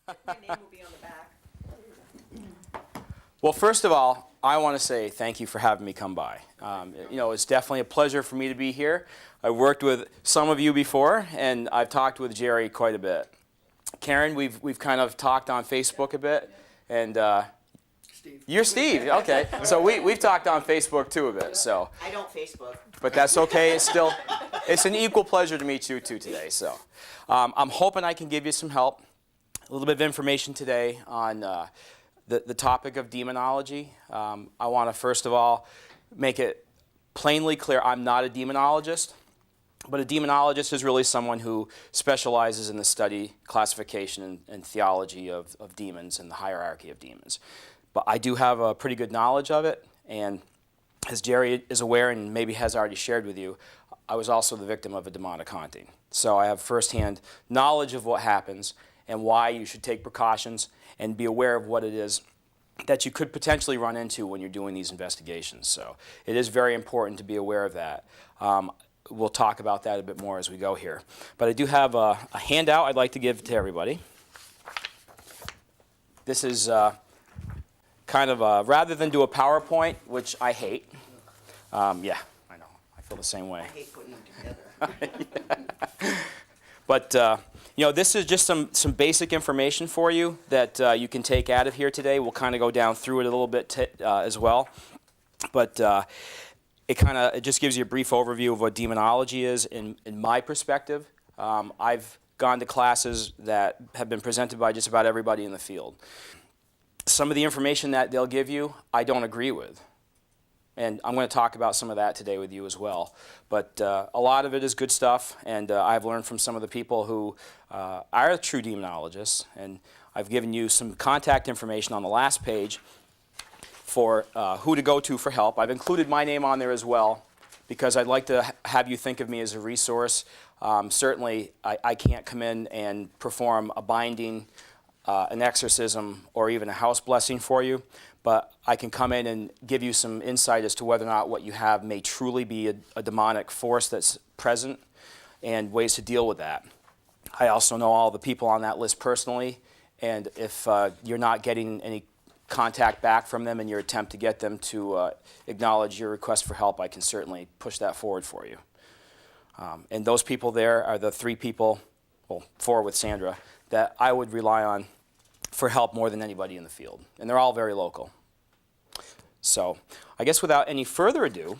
My name will be on the back. Well, first of all, I want to say thank you for having me come by. It's definitely a pleasure for me to be here. I've worked with some of you before, and I've talked with Jerry quite a bit. Karen, we've kind of talked on Facebook a bit, and Steve. You're Steve, okay. So we've talked on Facebook too a bit. So, I don't Facebook. but that's okay. It's an equal pleasure to meet you two today. So, I'm hoping I can give you some help, a little bit of information today on the topic of demonology. I want to first of all make it plainly clear I'm not a demonologist, but a demonologist is really someone who specializes in the study, classification, and theology of demons and the hierarchy of demons. But I do have a pretty good knowledge of it, and as Jerry is aware and maybe has already shared with you, I was also the victim of a demonic haunting. So I have firsthand knowledge of what happens and why you should take precautions and be aware of what it is that you could potentially run into when you're doing these investigations. So it is very important to be aware of that. We'll talk about that a bit more as we go here. But I do have a handout I'd like to give to everybody. This is kind of rather than do a PowerPoint, which I hate. Yeah, I know. I feel the same way. I hate putting them together. But this is just some basic information for you that you can take out of here today. We'll kind of go down through it a little bit as well. But it just gives you a brief overview of what demonology is in my perspective. I've gone to classes that have been presented by just about everybody in the field. Some of the information that they'll give you, I don't agree with. And I'm going to talk about some of that today with you as well. But a lot of it is good stuff, and I've learned from some of the people who are true demonologists, and I've given you some contact information on the last page for who to go to for help. I've included my name on there as well because I'd like to have you think of me as a resource. Certainly, I can't come in and perform a binding, an exorcism, or even a house blessing for you, but I can come in and give you some insight as to whether or not what you have may truly be a demonic force that's present and ways to deal with that. I also know all the people on that list personally, and if you're not getting any contact back from them in your attempt to get them to acknowledge your request for help, I can certainly push that forward for you. And those people there are the three people, well, four with Sandra, that I would rely on for help more than anybody in the field. And they're all very local. So I guess without any further ado,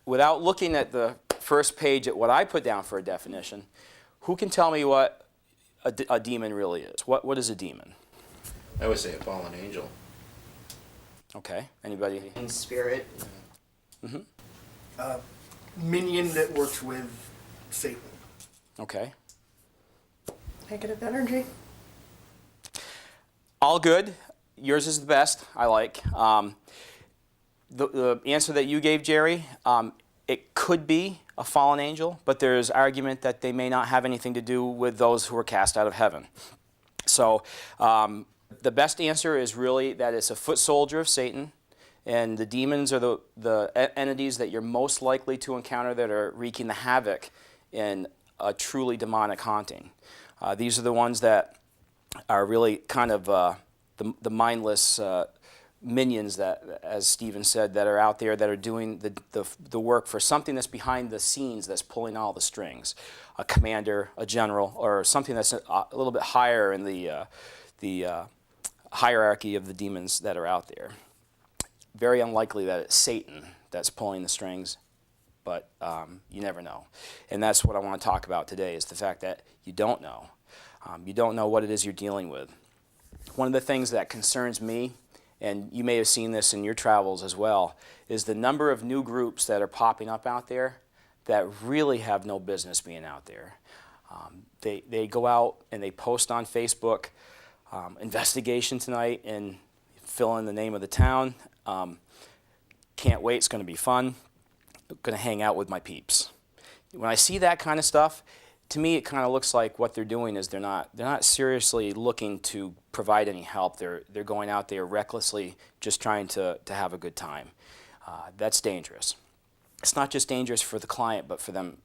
without looking at the first page at what I put down for a definition, who can tell me what a demon really is? What is a demon? I would say a fallen angel. Okay. Anybody? In spirit. Mm-hmm. Minion that works with Satan. Okay. Negative energy. All good. Yours is the best. I like. The answer that you gave, Jerry, it could be a fallen angel, but there's argument that they may not have anything to do with those who were cast out of heaven. So the best answer is really that it's a foot soldier of Satan, and the demons are the entities that you're most likely to encounter that are wreaking the havoc in a truly demonic haunting. These are the ones that are really kind of the mindless minions that, as Stephen said, that are out there that are doing the work for something that's behind the scenes that's pulling all the strings. A commander, a general, or something that's a little bit higher in the hierarchy of the demons that are out there. Very unlikely that it's Satan that's pulling the strings, but you never know. And that's what I want to talk about today, is the fact that you don't know. You don't know what it is you're dealing with. One of the things that concerns me, and you may have seen this in your travels as well, is the number of new groups that are popping up out there that really have no business being out there. They go out and they post on Facebook, investigation tonight, and fill in the name of the town. Can't wait, it's going to be fun. Going to hang out with my peeps. When I see that kind of stuff, to me, it kind of looks like what they're doing is they're not seriously looking to provide any help. They're going out there recklessly, just trying to have a good time. That's dangerous. It's not just dangerous for the client, but for them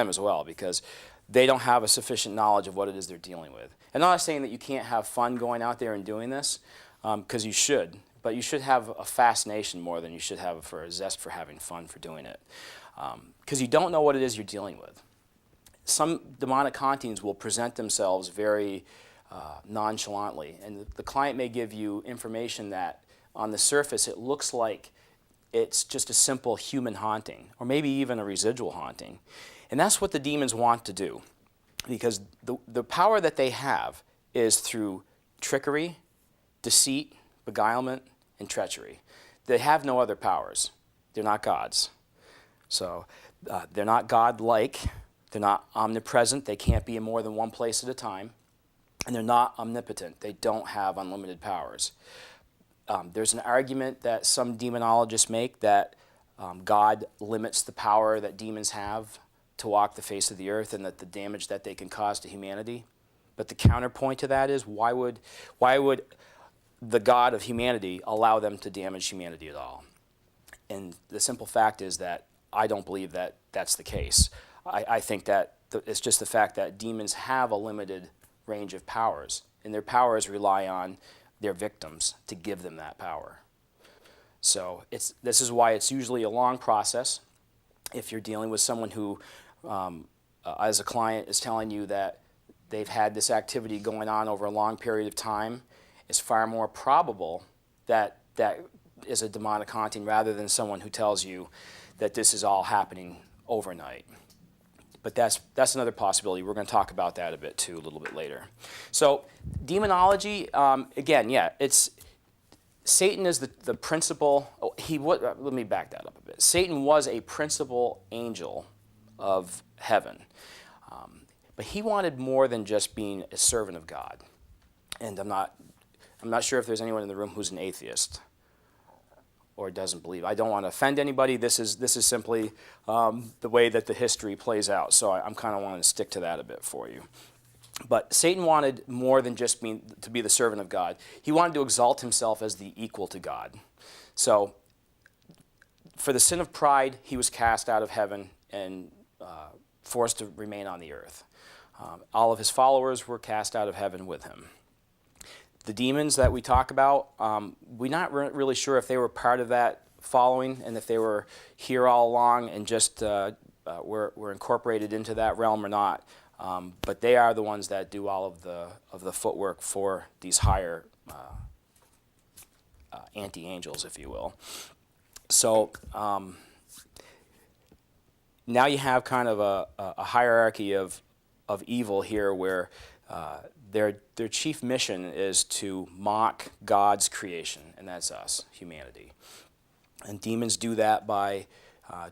as well, because they don't have a sufficient knowledge of what it is they're dealing with. And I'm not saying that you can't have fun going out there and doing this, because you should, but you should have a fascination more than you should have for a zest for having fun for doing it. Because you don't know what it is you're dealing with. Some demonic hauntings will present themselves very nonchalantly, and the client may give you information that on the surface it looks like it's just a simple human haunting, or maybe even a residual haunting. And that's what the demons want to do, because the power that they have is through trickery, deceit, beguilement, and treachery. They have no other powers. They're not gods. So they're not God-like. They're not omnipresent. They can't be in more than one place at a time. And they're not omnipotent. They don't have unlimited powers. There's an argument that some demonologists make that God limits the power that demons have to walk the face of the earth, and that the damage that they can cause to humanity. But the counterpoint to that is, why would the God of humanity allow them to damage humanity at all? And the simple fact is that I don't believe that that's the case. I think that it's just the fact that demons have a limited range of powers, and their powers rely on their victims to give them that power. So this is why it's usually a long process. If you're dealing with someone who, as a client, is telling you that they've had this activity going on over a long period of time, it's far more probable that that is a demonic haunting rather than someone who tells you that this is all happening overnight. But that's another possibility. We're going to talk about that a bit too, a little bit later. So demonology, again, yeah, Satan is the principal. Let me back that up a bit. Satan was a principal angel of heaven, but he wanted more than just being a servant of God. And I'm not sure if there's anyone in the room who's an atheist or doesn't believe. I don't want to offend anybody. This is simply the way that the history plays out. So I'm kind of wanting to stick to that a bit for you. But Satan wanted more than just to be the servant of God. He wanted to exalt himself as the equal to God. So for the sin of pride, he was cast out of heaven and forced to remain on the earth. All of his followers were cast out of heaven with him. The demons that we talk about, we're not really sure if they were part of that following and if they were here all along and just were incorporated into that realm or not. But they are the ones that do all of the footwork for these higher anti-angels, if you will. So now you have kind of a hierarchy of evil here, where their chief mission is to mock God's creation, and that's us, humanity. And demons do that by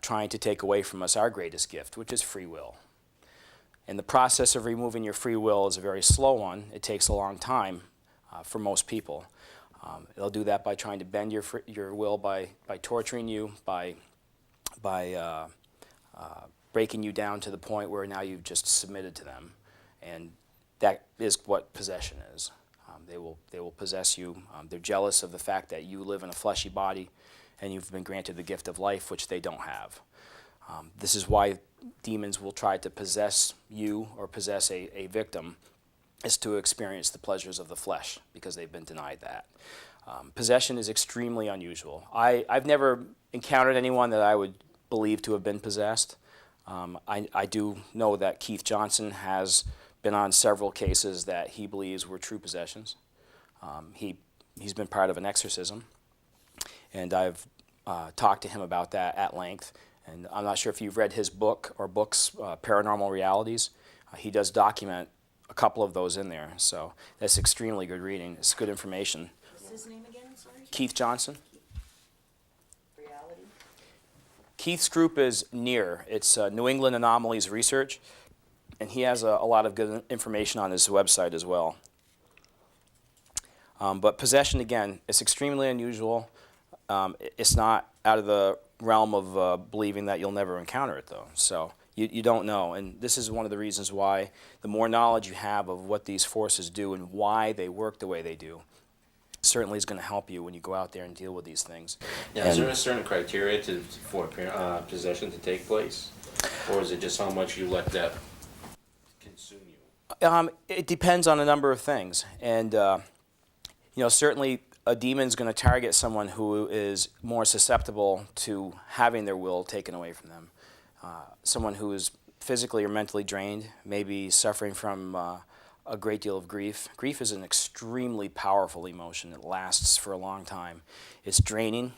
trying to take away from us our greatest gift, which is free will. And the process of removing your free will is a very slow one. It takes a long time for most people. They'll do that by trying to bend your will by torturing you, by breaking you down to the point where now you've just submitted to them. And that is what possession is. They will possess you. They're jealous of the fact that you live in a fleshy body and you've been granted the gift of life, which they don't have. This is why demons will try to possess you or possess a victim, is to experience the pleasures of the flesh, because they've been denied that. Possession is extremely unusual. I've never encountered anyone that I would believe to have been possessed. I do know that Keith Johnson has been on several cases that he believes were true possessions. He's been part of an exorcism, and I've talked to him about that at length. And I'm not sure if you've read his book or books, Paranormal Realities. He does document a couple of those in there, so that's extremely good reading. It's good information. What's his name again? Sorry. Keith Johnson. Reality. Keith's group is NEAR. It's New England Anomalies Research, and he has a lot of good information on his website as well. But possession, again, it's extremely unusual. It's not out of the realm of believing that you'll never encounter it, though. So you don't know, and this is one of the reasons why the more knowledge you have of what these forces do and why they work the way they do certainly is going to help you when you go out there and deal with these things. Now, is there a certain criteria for possession to take place? Or is it just how much you let that It depends on a number of things, and certainly a demon's going to target someone who is more susceptible to having their will taken away from them. Someone who is physically or mentally drained, maybe suffering from a great deal of grief. Grief is an extremely powerful emotion. It lasts for a long time. It's draining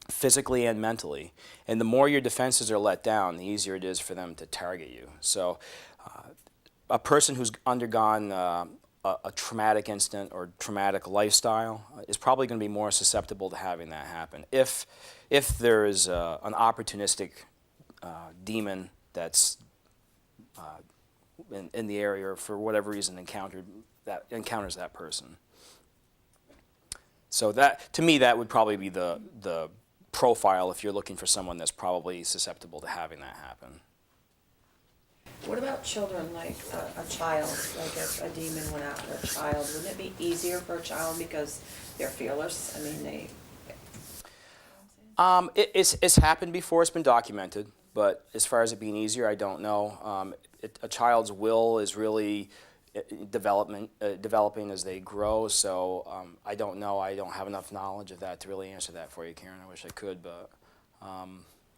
physically and mentally. And the more your defenses are let down, the easier it is for them to target you. So a person who's undergone a traumatic incident or traumatic lifestyle is probably going to be more susceptible to having that happen. If there is an opportunistic demon that's in the area or for whatever reason encounters that person. So that, to me, that would probably be the profile if you're looking for someone that's probably susceptible to having that happen. What about children, like a child, like if a demon went after a child? Wouldn't it be easier for a child because they're fearless? I mean, It's happened before. It's been documented. But as far as it being easier, I don't know. A child's will is really developing as they grow. So I don't know. I don't have enough knowledge of that to really answer that for you, Karen. I wish I could, but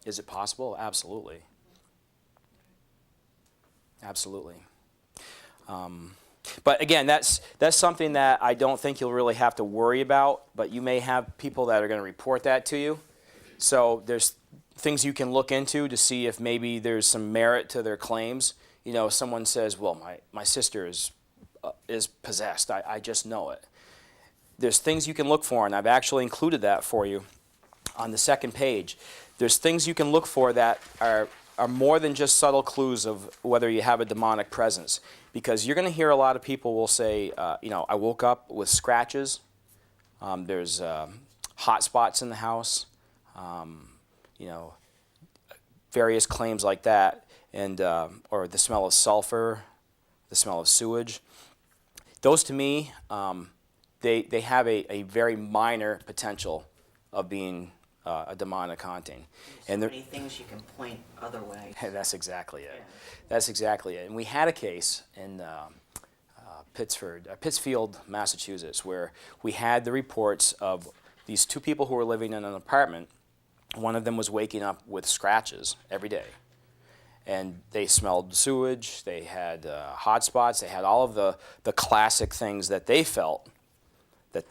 is it possible? Absolutely. Absolutely. But again, that's something that I don't think you'll really have to worry about, but you may have people that are going to report that to you. So there's things you can look into to see if maybe there's some merit to their claims. You know, someone says, well, my sister is possessed. I just know it. There's things you can look for, and I've actually included that for you on the second page. There's things you can look for that are more than just subtle clues of whether you have a demonic presence. Because you're going to hear a lot of people will say, I woke up with scratches. There's hot spots in the house. Various claims like that, and or the smell of sulfur, the smell of sewage. Those, to me, they have a very minor potential of being a demonic haunting. And so many things you can point other way. That's exactly it. Yeah. That's exactly it. And we had a case in Pittsfield, Massachusetts, where we had the reports of these two people who were living in an apartment. One of them was waking up with scratches every day. And they smelled sewage, they had hot spots, they had all of the classic things that they felt, and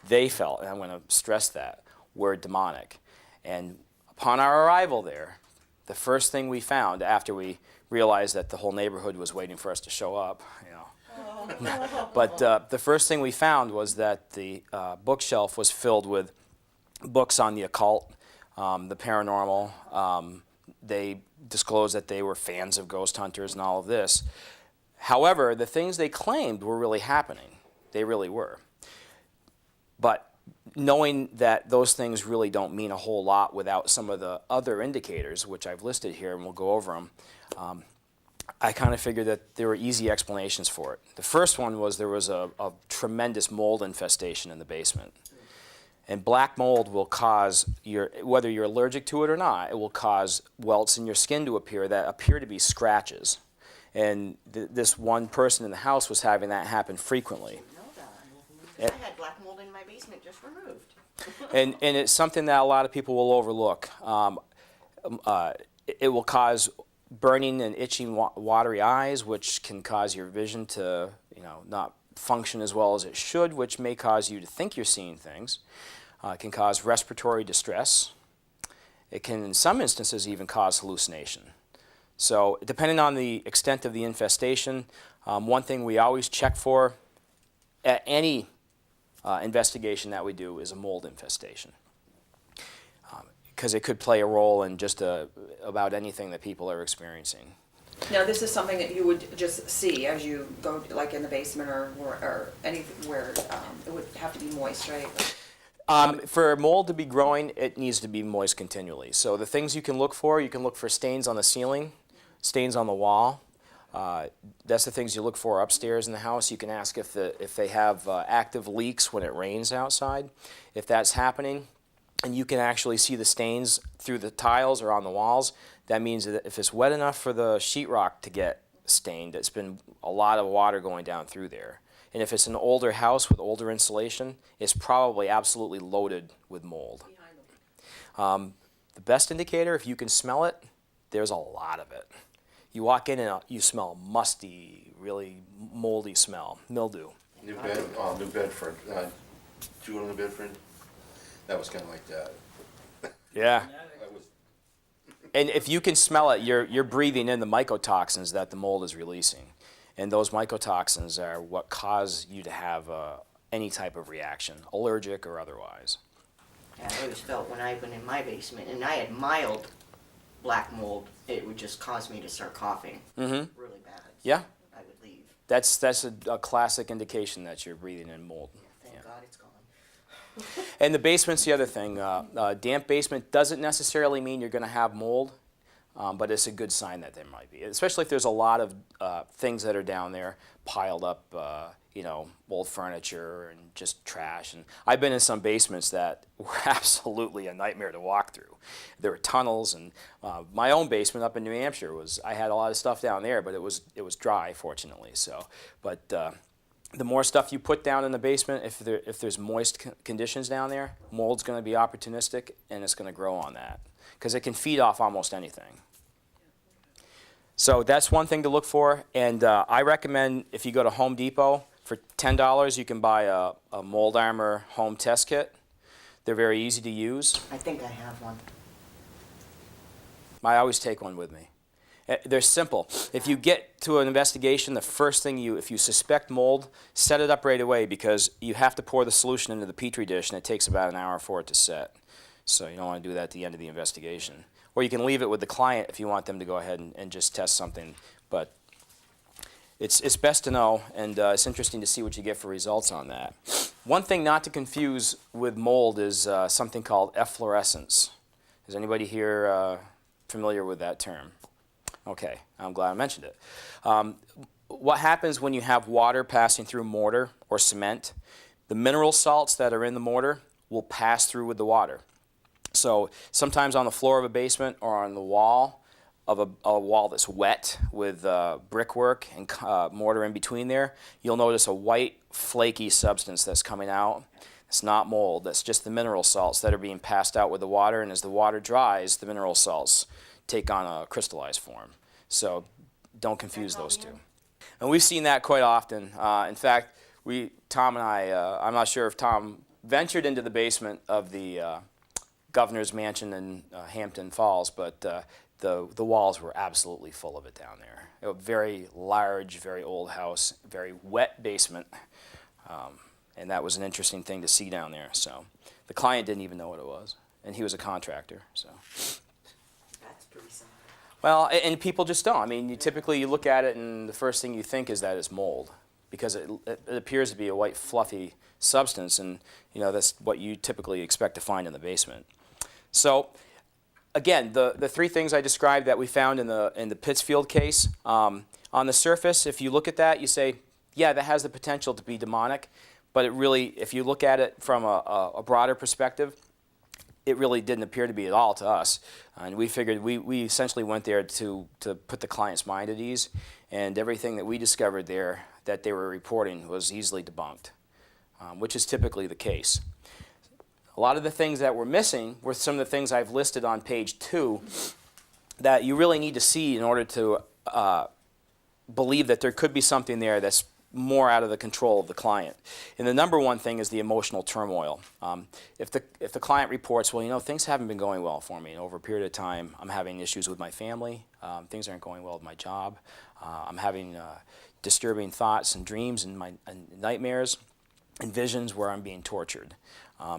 I'm going to stress that, were demonic. And upon our arrival there, the first thing we found after we realized that the whole neighborhood was waiting for us to show up, but the first thing we found was that the bookshelf was filled with books on the occult, the paranormal. They disclosed that they were fans of ghost hunters and all of this. However, the things they claimed were really happening. They really were. But knowing that those things really don't mean a whole lot without some of the other indicators, which I've listed here, and we'll go over them, I kind of figured that there were easy explanations for it. The first one was there was a tremendous mold infestation in the basement. And black mold will cause, whether you're allergic to it or not, it will cause welts in your skin to appear that appear to be scratches. And this one person in the house was having that happen frequently. I had black mold in my basement just removed. And it's something that a lot of people will overlook. It will cause burning and itching watery eyes, which can cause your vision to not function as well as it should, which may cause you to think you're seeing things. It can cause respiratory distress. It can, in some instances, even cause hallucination. So depending on the extent of the infestation, one thing we always check for at any investigation that we do is a mold infestation, because it could play a role in just about anything that people are experiencing. now this is something that you would just see as you go, like in the basement or anywhere. It would have to be moist, right? For mold to be growing, it needs to be moist continually. So the things you can look for stains on the ceiling, stains on the wall. That's the things you look for upstairs in the house. You can ask if they have active leaks when it rains outside. If that's happening, and you can actually see the stains through the tiles or on the walls, that means that if it's wet enough for the sheetrock to get stained. It's been a lot of water going down through there. And if it's an older house with older insulation, it's probably absolutely loaded with mold. The best indicator, if you can smell it, there's a lot of it. You walk in and you smell musty, really moldy smell, mildew. New Bedford. Did you go to New Bedford? That was kind of like that. Yeah. That was, And if you can smell it, you're breathing in the mycotoxins that the mold is releasing. And those mycotoxins are what cause you to have any type of reaction, allergic or otherwise. Yeah, I always felt when I went in my basement and I had mild black mold, it would just cause me to start coughing really bad. So Yeah. I would leave. That's a classic indication that you're breathing in mold. Thank God it's gone. And the basement's the other thing. Damp basement doesn't necessarily mean you're going to have mold, but it's a good sign that there might be, especially if there's a lot of things that are down there piled up, old furniture and just trash. And I've been in some basements that were absolutely a nightmare to walk through. There were tunnels, and my own basement up in New Hampshire I had a lot of stuff down there, but it was dry, fortunately. So, but the more stuff you put down in the basement, if there's moist conditions down there, mold's going to be opportunistic and it's going to grow on that because it can feed off almost anything. So that's one thing to look for, and I recommend if you go to Home Depot, for $10 you can buy a Mold Armor home test kit. They're very easy to use. I think I have one. I always take one with me. They're simple. If you get to an investigation, the first thing if you suspect mold, set it up right away because you have to pour the solution into the Petri dish and it takes about an hour for it to set. So you don't want to do that at the end of the investigation. Or you can leave it with the client if you want them to go ahead and just test something. But it's best to know, and it's interesting to see what you get for results on that. One thing not to confuse with mold is something called efflorescence. Is anybody here familiar with that term? Okay, I'm glad I mentioned it. What happens when you have water passing through mortar or cement? The mineral salts that are in the mortar will pass through with the water. So sometimes on the floor of a basement or on the wall of a wall that's wet with brickwork and mortar in between there, you'll notice a white flaky substance that's coming out. It's not mold, that's just the mineral salts that are being passed out with the water, and as the water dries, the mineral salts take on a crystallized form. So don't confuse those two. And we've seen that quite often. In fact, Tom and I, I'm not sure if Tom ventured into the basement of the governor's mansion in Hampton Falls, but the walls were absolutely full of it down there. A very large, very old house, very wet basement, and that was an interesting thing to see down there. So the client didn't even know what it was, and he was a contractor. So. That's pretty sad. Well, and people just don't. I mean, you look at it, and the first thing you think is that it's mold, because it appears to be a white, fluffy substance, and that's what you typically expect to find in the basement. So, again, the three things I described that we found in the Pittsfield case, on the surface, if you look at that, you say, yeah, that has the potential to be demonic, but it really, if you look at it from a broader perspective, it really didn't appear to be at all to us. And we figured we essentially went there to put the client's mind at ease, and everything that we discovered there that they were reporting was easily debunked, which is typically the case. A lot of the things that were missing were some of the things I've listed on page 2 that you really need to see in order to believe that there could be something there that's more out of the control of the client. And the number one thing is the emotional turmoil. If the client reports, well, things haven't been going well for me, and over a period of time, I'm having issues with my family, things aren't going well with my job, I'm having disturbing thoughts and dreams and nightmares and visions where I'm being tortured,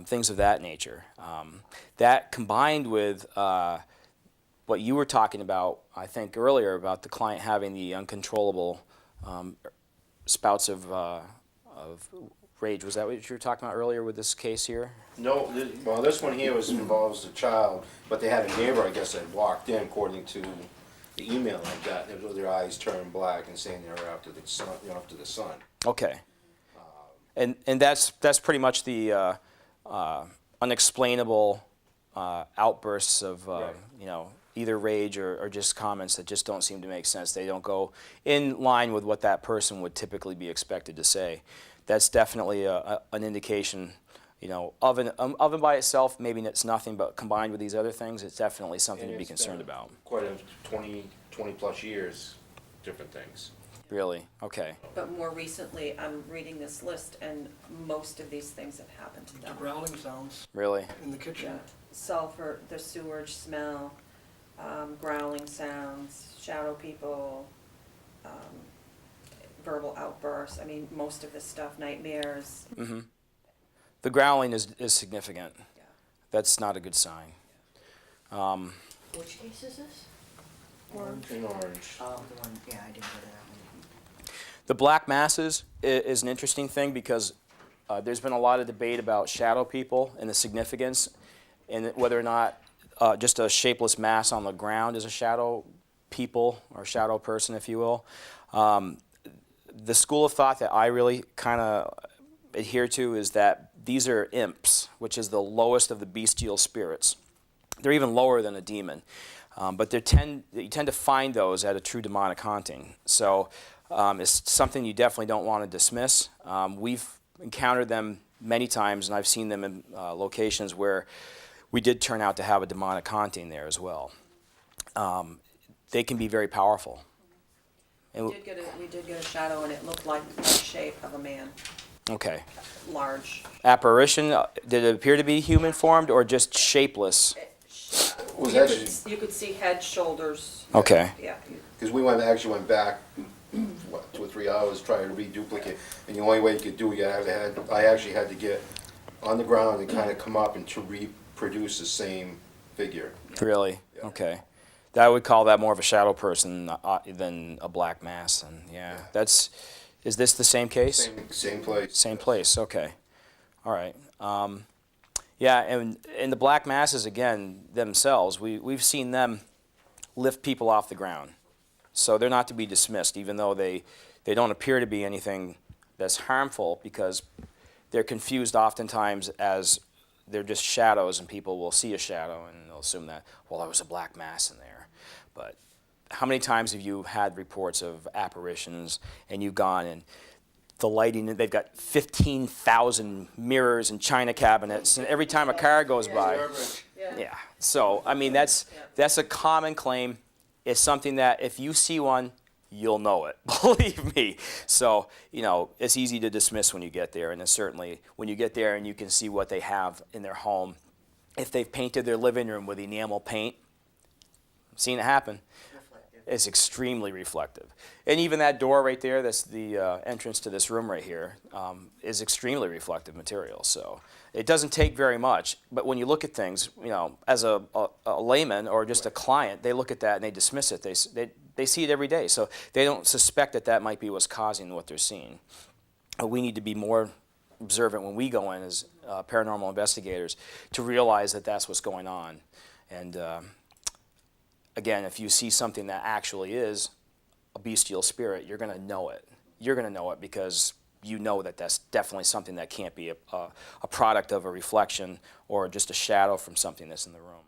things of that nature. That combined with what you were talking about, I think earlier, about the client having the uncontrollable spouts of rage. Was that what you were talking about earlier with this case here? no, this one here involves a child, but they had a neighbor, I guess, that walked in, according to the email I got, with their eyes turned black and saying they were after the son, after the son. Okay. And that's pretty much the unexplainable outbursts of Right. either rage or just comments that just don't seem to make sense. They don't go in line with what that person would typically be expected to say. That's definitely an indication, you know, oven by itself, maybe it's nothing, but combined with these other things, it's definitely something to be concerned about. Quite a 20 plus years, different things. Really? Okay. But more recently, I'm reading this list, and most of these things have happened to The them. growling sounds Really? in the kitchen. Yeah, sulfur, the sewage smell, growling sounds, shadow people, verbal outbursts. I mean, most of this stuff, nightmares. Mm-hmm. The growling is significant. Yeah. That's not a good sign. Which case is this? Orange and orange. Oh, the one, yeah, I didn't go to that one. The black masses is an interesting thing because there's been a lot of debate about shadow people and the significance and whether or not just a shapeless mass on the ground is a shadow people or shadow person, if you will. The school of thought that I really kind of adhere to is that these are imps, which is the lowest of the bestial spirits. They're even lower than a demon, but you tend to find those at a true demonic haunting. So it's something you definitely don't want to dismiss. We've encountered them many times, and I've seen them in locations where we did turn out to have a demonic haunting there as well. They can be very powerful. And We did get a shadow, and it looked like the shape of a man, okay. large. Apparition, did it appear to be human formed or just shapeless? Was You actually, you could see head, shoulders. Okay. Yeah. because we actually went back, what, 2 or 3 hours trying to reduplicate, and the only way you could do it, I actually had to get on the ground and kind of come up and to reproduce the same figure. Really? Yeah. Okay. I would call that more of a shadow person than a black mass. And yeah, is this the same case? Same place. Same place, okay. All right. Yeah, and the black masses, again, themselves, we've seen them lift people off the ground. So they're not to be dismissed, even though they don't appear to be anything that's harmful, because they're confused oftentimes as they're just shadows, and people will see a shadow and they'll assume that, well, there was a black mass in there. But how many times have you had reports of apparitions and you've gone and the lighting, they've got 15,000 mirrors and china cabinets, and every time a car goes by. Yeah. So, I mean, that's a common claim. It's something that if you see one, you'll know it. Believe me. So, you know, it's easy to dismiss when you get there, and it's certainly when you get there and you can see what they have in their home. If they've painted their living room with enamel paint, I've seen it happen. It's extremely reflective. And even that door right there, that's the entrance to this room right here, is extremely reflective material. So it doesn't take very much. But when you look at things, you know, as a layman or just a client, they look at that and they dismiss it. They see it every day. So they don't suspect that that might be what's causing what they're seeing. But we need to be more observant when we go in as paranormal investigators to realize that that's what's going on. And again, if you see something that actually is a bestial spirit, you're going to know it. You're going to know it because you know that that's definitely something that can't be a product of a reflection or just a shadow from something that's in the room.